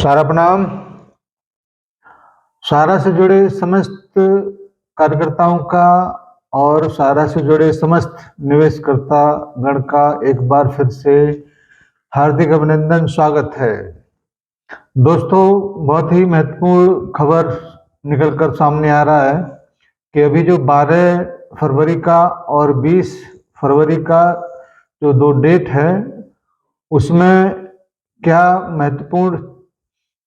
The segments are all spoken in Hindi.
सारा प्रणाम। सारा से जुड़े समस्त कार्यकर्ताओं का और सारा से जुड़े समस्त निवेशकर्ता गण का एक बार फिर से हार्दिक अभिनंदन, स्वागत है। दोस्तों, बहुत ही महत्वपूर्ण खबर निकल कर सामने आ रहा है कि अभी जो 12 फरवरी का और 20 फरवरी का जो 2 डेट है, उसमें क्या महत्वपूर्ण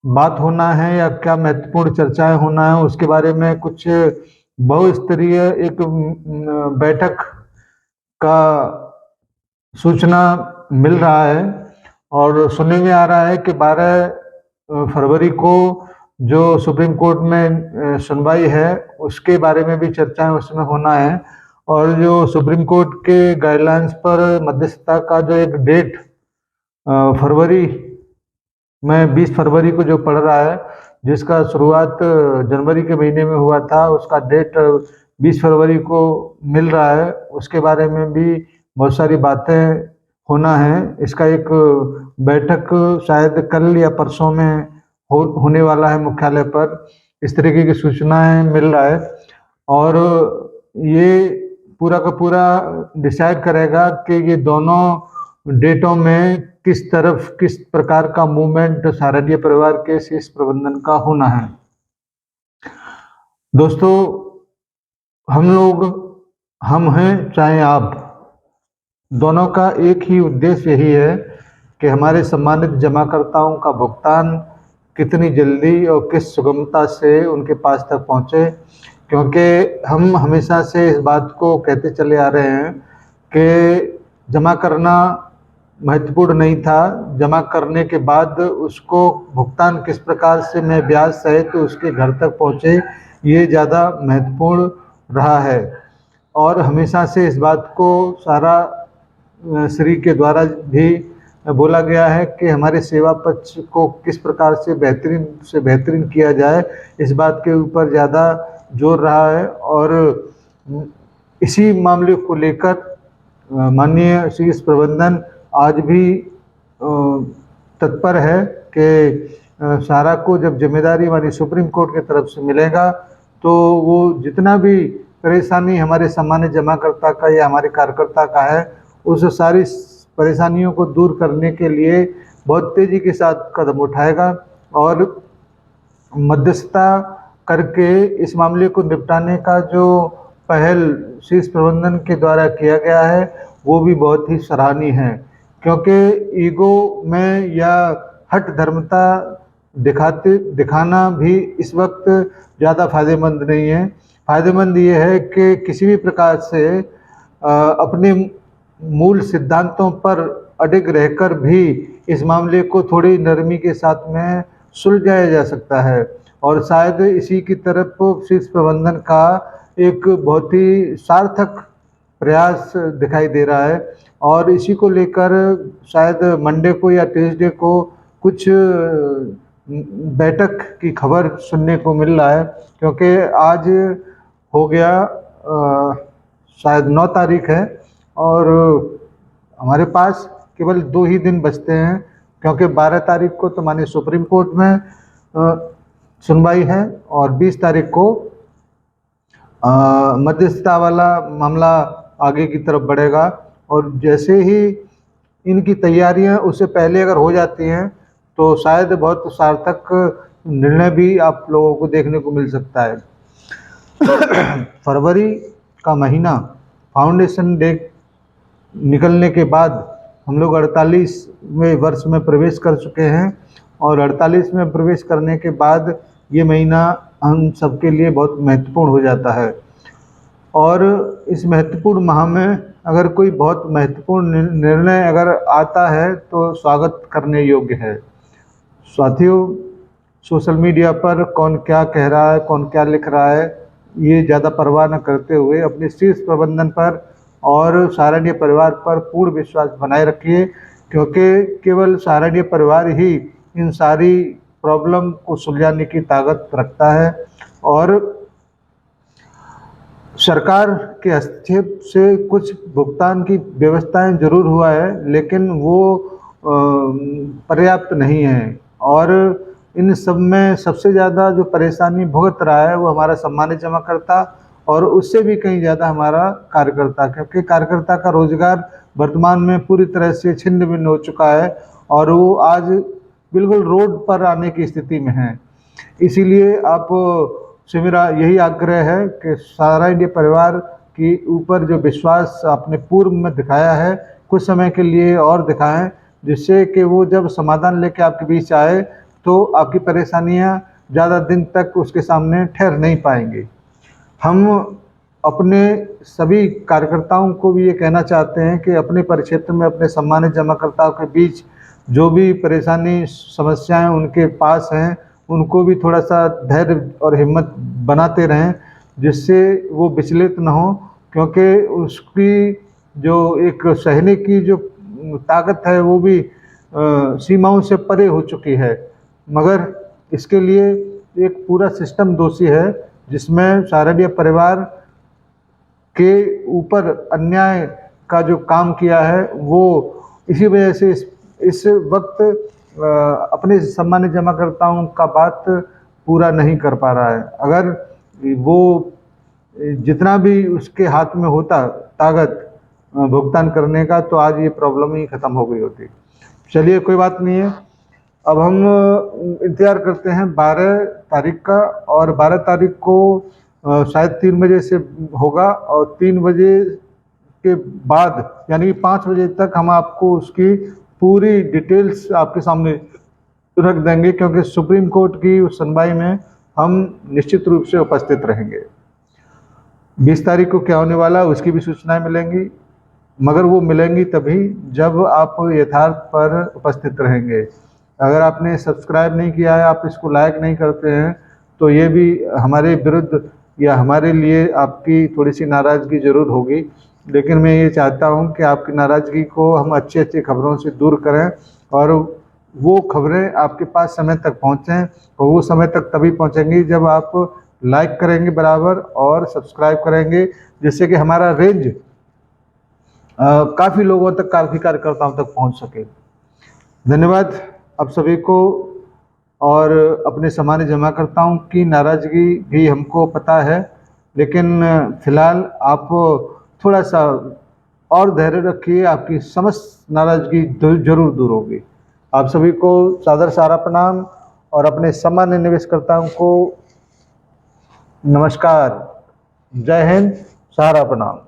बात होना है या क्या महत्वपूर्ण चर्चाएं होना है, उसके बारे में कुछ बहुस्तरीय एक बैठक का सूचना मिल रहा है। और सुनने में आ रहा है कि 12 फरवरी को जो सुप्रीम कोर्ट में सुनवाई है, उसके बारे में भी चर्चाएं उसमें होना है। और जो सुप्रीम कोर्ट के गाइडलाइंस पर मध्यस्थता का जो एक डेट फरवरी में 20 फरवरी को जो पड़ रहा है, जिसका शुरुआत जनवरी के महीने में हुआ था, उसका डेट 20 फरवरी को मिल रहा है। उसके बारे में भी बहुत सारी बातें होना है। इसका एक बैठक शायद कल या परसों में होने वाला है मुख्यालय पर, इस तरीके की सूचनाएं मिल रहा है। और ये पूरा का पूरा डिसाइड करेगा कि ये दोनों डेटों में किस प्रकार का मूवमेंट शारदीय परिवार के शीर्ष प्रबंधन का होना है। दोस्तों, हम हैं चाहे आप, दोनों का एक ही उद्देश्य यही है कि हमारे सम्मानित जमाकर्ताओं का भुगतान कितनी जल्दी और किस सुगमता से उनके पास तक पहुंचे। क्योंकि हम हमेशा से इस बात को कहते चले आ रहे हैं कि जमा करना महत्वपूर्ण नहीं था, जमा करने के बाद उसको भुगतान किस प्रकार से मैं ब्याज सहित तो उसके घर तक पहुंचे, ये ज़्यादा महत्वपूर्ण रहा है। और हमेशा से इस बात को सारा श्री के द्वारा भी बोला गया है कि हमारे सेवा पक्ष को किस प्रकार से बेहतरीन किया जाए, इस बात के ऊपर ज़्यादा जोर रहा है। और इसी मामले को लेकर माननीय शीर्ष प्रबंधन आज भी तत्पर है कि सारा को जब जिम्मेदारी हमारी सुप्रीम कोर्ट की तरफ से मिलेगा, तो वो जितना भी परेशानी हमारे सम्मानित जमाकर्ता का या हमारे कार्यकर्ता का है, उस सारी परेशानियों को दूर करने के लिए बहुत तेज़ी के साथ कदम उठाएगा और मध्यस्थता करके इस मामले को निपटाने का जो पहल शीर्ष प्रबंधन के द्वारा किया गया है, वो भी बहुत ही सराहनीय है। क्योंकि ईगो में या हठ धर्मता दिखाना भी इस वक्त ज़्यादा फायदेमंद नहीं है। फायदेमंद ये है कि किसी भी प्रकार से अपने मूल सिद्धांतों पर अडिग रहकर भी इस मामले को थोड़ी नरमी के साथ में सुलझाया जा सकता है। और शायद इसी की तरफ शीर्ष प्रबंधन का एक बहुत ही सार्थक प्रयास दिखाई दे रहा है। और इसी को लेकर शायद मंडे को या ट्यूसडे को कुछ बैठक की खबर सुनने को मिल रहा है। क्योंकि आज हो गया शायद 9 तारीख है और हमारे पास केवल 2 ही दिन बचते हैं। क्योंकि 12 तारीख को तो माननीय सुप्रीम कोर्ट में सुनवाई है और 20 तारीख को मध्यस्थता वाला मामला आगे की तरफ बढ़ेगा। और जैसे ही इनकी तैयारियां उससे पहले अगर हो जाती हैं, तो शायद बहुत सार्थक निर्णय भी आप लोगों को देखने को मिल सकता है। फरवरी का महीना फाउंडेशन डे निकलने के बाद हम लोग 48वें वर्ष में प्रवेश कर चुके हैं। और 48 में प्रवेश करने के बाद ये महीना हम सबके लिए बहुत महत्वपूर्ण हो जाता है। और इस महत्वपूर्ण माह में अगर कोई बहुत महत्वपूर्ण निर्णय अगर आता है, तो स्वागत करने योग्य है। साथियों, सोशल मीडिया पर कौन क्या कह रहा है, कौन क्या लिख रहा है, ये ज़्यादा परवाह न करते हुए अपने शीर्ष प्रबंधन पर और सहारनीय परिवार पर पूर्ण विश्वास बनाए रखिए। क्योंकि केवल सहारनीय परिवार ही इन सारी प्रॉब्लम को सुलझाने की ताकत रखता है। और सरकार के हस्तक्षेप से कुछ भुगतान की व्यवस्थाएं जरूर हुआ है, लेकिन वो पर्याप्त नहीं है। और इन सब में सबसे ज़्यादा जो परेशानी भुगत रहा है वो हमारा सम्मानित जमाकर्ता और उससे भी कहीं ज़्यादा हमारा कार्यकर्ता, क्योंकि कार्यकर्ता का रोजगार वर्तमान में पूरी तरह से छिन्न भिन्न हो चुका है और वो आज बिल्कुल रोड पर आने की स्थिति में है। इसीलिए आप से मेरा यही आग्रह है कि सारा इंडिया परिवार के ऊपर जो विश्वास आपने पूर्व में दिखाया है, कुछ समय के लिए और दिखाएं, जिससे कि वो जब समाधान लेके आपके बीच आए तो आपकी परेशानियां ज़्यादा दिन तक उसके सामने ठहर नहीं पाएंगी। हम अपने सभी कार्यकर्ताओं को भी ये कहना चाहते हैं कि अपने परिक्षेत्र में अपने सम्मानित जमाकर्ताओं के बीच जो भी परेशानी समस्याएं उनके पास हैं, उनको भी थोड़ा सा धैर्य और हिम्मत बनाते रहें, जिससे वो विचलित न हो, क्योंकि उसकी जो एक सहने की जो ताकत है वो भी सीमाओं से परे हो चुकी है। मगर इसके लिए एक पूरा सिस्टम दोषी है, जिसमें सारडिया परिवार के ऊपर अन्याय का जो काम किया है वो इसी वजह से इस वक्त अपने सम्मानित जमाकर्ताओं का बात पूरा नहीं कर पा रहा है। अगर वो जितना भी उसके हाथ में होता ताकत भुगतान करने का, तो आज ये प्रॉब्लम ही ख़त्म हो गई होती। चलिए कोई बात नहीं है, अब हम इंतज़ार करते हैं 12 तारीख का, और 12 तारीख को शायद 3 बजे से होगा और 3 बजे के बाद यानी कि 5 बजे तक हम आपको उसकी पूरी डिटेल्स आपके सामने रख देंगे, क्योंकि सुप्रीम कोर्ट की उस सुनवाई में हम निश्चित रूप से उपस्थित रहेंगे। 20 तारीख को क्या होने वाला है उसकी भी सूचनाएं मिलेंगी, मगर वो मिलेंगी तभी जब आप यथार्थ पर उपस्थित रहेंगे। अगर आपने सब्सक्राइब नहीं किया है, आप इसको लाइक नहीं करते हैं, तो ये भी हमारे विरुद्ध या हमारे लिए आपकी थोड़ी सी नाराज़गी ज़रूर होगी। लेकिन मैं ये चाहता हूँ कि आपकी नाराज़गी को हम अच्छी अच्छी खबरों से दूर करें और वो खबरें आपके पास समय तक पहुँचें, और वो समय तक तभी पहुँचेंगी जब आप लाइक करेंगे बराबर और सब्सक्राइब करेंगे, जिससे कि हमारा रेंज काफ़ी लोगों तक, काफ़ी कार्यकर्ताओं तक पहुँच सके। धन्यवाद आप सभी को। और अपने सम्मानित जमाकर्ताओं की नाराज़गी भी हमको पता है, लेकिन फ़िलहाल आप थोड़ा सा और धैर्य रखिए, आपकी समस्त नाराज़गी ज़रूर दूर होगी। आप सभी को सादर सारा प्रणाम और अपने सम्मान्य निवेशकर्ताओं को नमस्कार। जय हिंद, सारा प्रणाम।